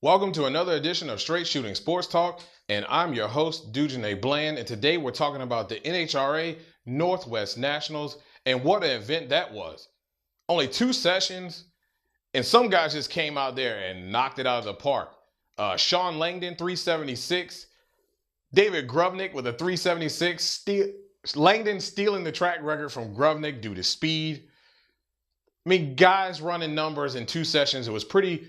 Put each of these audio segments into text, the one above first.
Welcome to another edition of Straight Shooting Sports Talk, and I'm your host, Dujane Bland, and today we're talking about the NHRA Northwest Nationals and what an event that was. Only 2 sessions, and some guys just came out there and knocked it out of the park. Sean Langdon, 376. David Grubnick with a 376. Langdon stealing the track record from Grubnick due to speed. I mean, guys running numbers in 2 sessions. It was pretty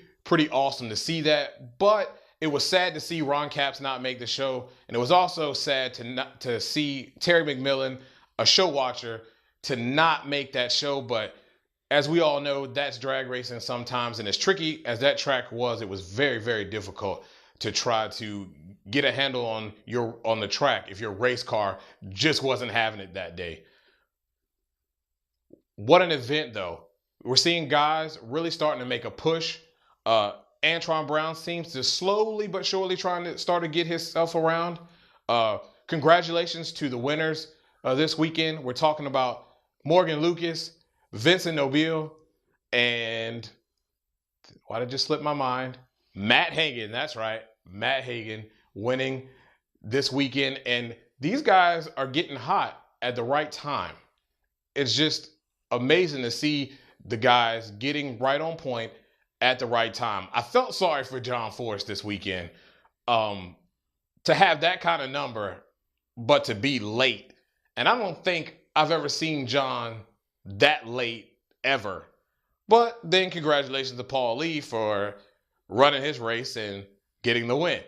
awesome to see that, but it was sad to see Ron Capps not make the show, and it was also sad to see Terry McMillan, a show watcher, to not make that show. But as we all know, that's drag racing sometimes, and as tricky as that track was, it was very difficult to try to get a handle on the track if your race car just wasn't having it that day. What an event, though. We're seeing guys really starting to make a push. Antron Brown seems to slowly but surely trying to start to get himself around. Congratulations to the winners this weekend. We're talking about Morgan Lucas, Vincent Nobile, and why did it just slip my mind? Matt Hagan. That's right. Matt Hagan winning this weekend. And these guys are getting hot at the right time. It's just amazing to see the guys getting right on point at the right time. I felt sorry for John Force this weekend to have that kind of number, but to be late. And I don't think I've ever seen John that late ever. But then congratulations to Paul Lee for running his race and getting the win.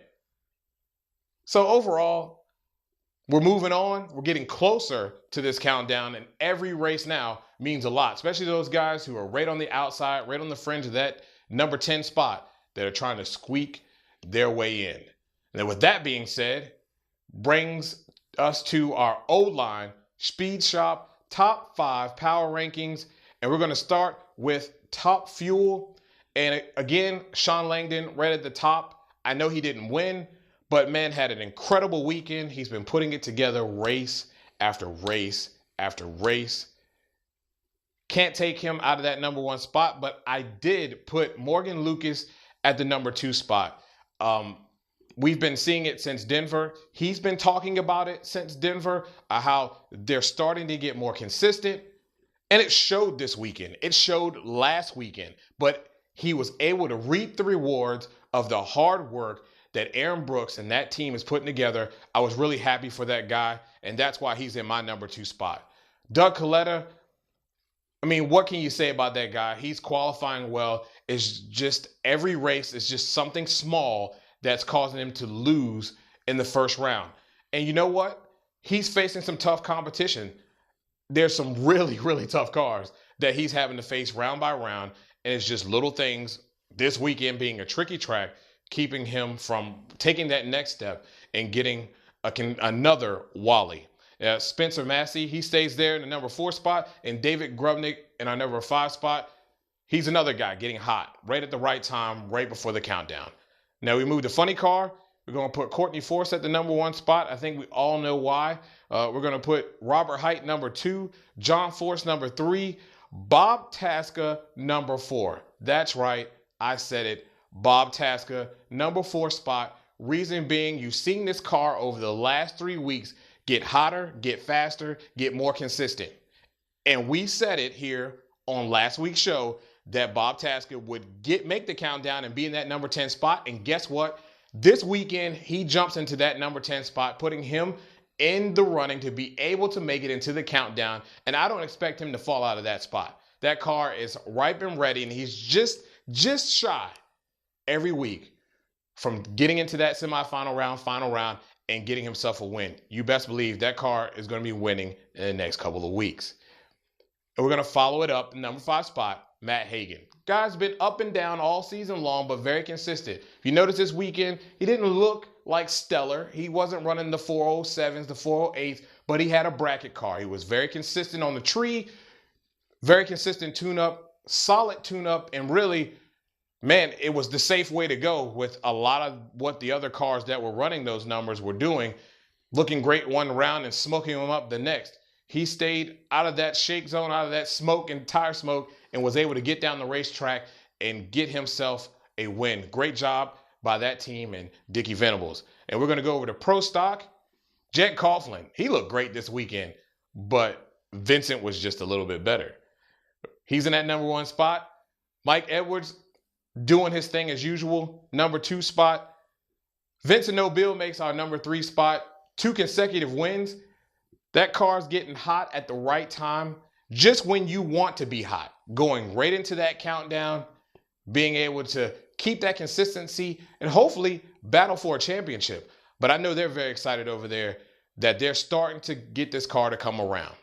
So overall, we're moving on. We're getting closer to this countdown, and every race now means a lot, especially those guys who are right on the outside, right on the fringe of that number 10 spot that are trying to squeak their way in. And with that being said, brings us to our O-line Speed Shop top 5 power rankings. And we're going to start with top fuel. And again, Sean Langdon right at the top. I know he didn't win, but man had an incredible weekend. He's been putting it together race after race after race. Can't take him out of that number 1 spot, but I did put Morgan Lucas at the number 2 spot. We've been seeing it since Denver. He's been talking about it since Denver, how they're starting to get more consistent. And it showed this weekend. It showed last weekend. But he was able to reap the rewards of the hard work that Aaron Brooks and that team is putting together. I was really happy for that guy, and that's why he's in my number 2 spot. Doug Coletta, I mean, what can you say about that guy? He's qualifying well. It's just every race is just something small that's causing him to lose in the first round. And you know what? He's facing some tough competition. There's some really tough cars that he's having to face round by round. And it's just little things, this weekend being a tricky track, keeping him from taking that next step and getting another Wally. Spencer Massey, he stays there in the number 4 spot, and David Grubnick in our number 5 spot. He's another guy getting hot right at the right time, right before the countdown. Now we move to funny car. We're going to put Courtney Force at the number 1 spot. I think we all know why. We're going to put Robert Height number 2, John Force number 3, Bob Tasca number 4. That's right, I said it. Bob Tasca number 4 spot. Reason being, you've seen this car over the last 3 weeks get hotter, get faster, get more consistent. And we said it here on last week's show that Bob Tasca would make the countdown and be in that number 10 spot. And guess what? This weekend, he jumps into that number 10 spot, putting him in the running to be able to make it into the countdown. And I don't expect him to fall out of that spot. That car is ripe and ready, and he's just shy every week from getting into that semifinal round, final round, and getting himself a win. You best believe that car is going to be winning in the next couple of weeks. And we're going to follow it up, number 5 spot, Matt Hagan. Guy's been up and down all season long, but very consistent. If you notice this weekend, he didn't look like stellar. He wasn't running the 407s, the 408s, but he had a bracket car. He was very consistent on the tree, very consistent tune-up, solid tune-up, and really, man, it was the safe way to go with a lot of what the other cars that were running those numbers were doing. looking great one round and smoking him up the next. He stayed out of that shake zone, out of that smoke and tire smoke, and was able to get down the racetrack and get himself a win. Great job by that team and Dickie Venables. And we're going to go over to Pro Stock. Jet Coughlin, he looked great this weekend, but Vincent was just a little bit better. He's in that number 1 spot. Mike Edwards doing his thing as usual, number 2 spot. Vincent Nobile makes our number 3 spot. 2 consecutive wins. That car's getting hot at the right time, just when you want to be hot. Going right into that countdown, being able to keep that consistency, and hopefully battle for a championship. But I know they're very excited over there that they're starting to get this car to come around.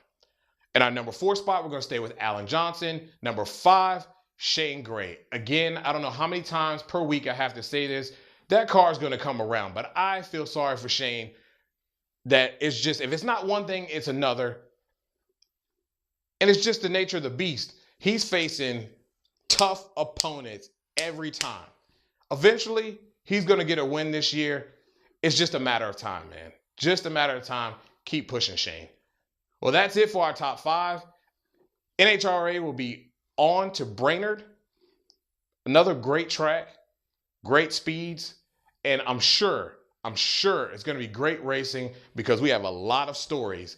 In our number 4 spot, we're going to stay with Alan Johnson. Number 5, Shane Gray. Again, I don't know how many times per week I have to say this. That car is going to come around, but I feel sorry for Shane. That it's just, if it's not one thing, it's another. And it's just the nature of the beast. He's facing tough opponents every time. Eventually, he's going to get a win this year. It's just a matter of time, man. Just a matter of time. Keep pushing, Shane. Well, that's it for our top 5. NHRA will be on to Brainerd. Another great track, great speeds, and I'm sure it's going to be great racing because we have a lot of stories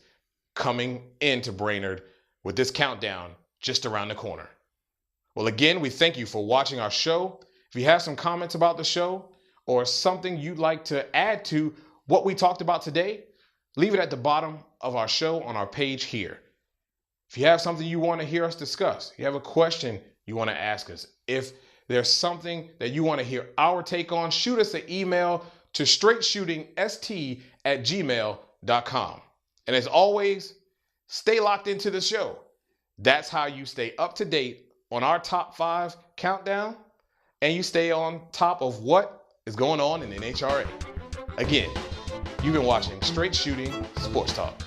coming into Brainerd with this countdown just around the corner. Well, again, we thank you for watching our show. If you have some comments about the show or something you'd like to add to what we talked about today, leave it at the bottom of our show on our page here. If you have something you want to hear us discuss, you have a question you want to ask us, if there's something that you want to hear our take on, shoot us an email to straightshootingst@gmail.com. And as always, stay locked into the show. That's how you stay up to date on our top 5 countdown, and you stay on top of what is going on in NHRA. Again, you've been watching Straight Shooting Sports Talk.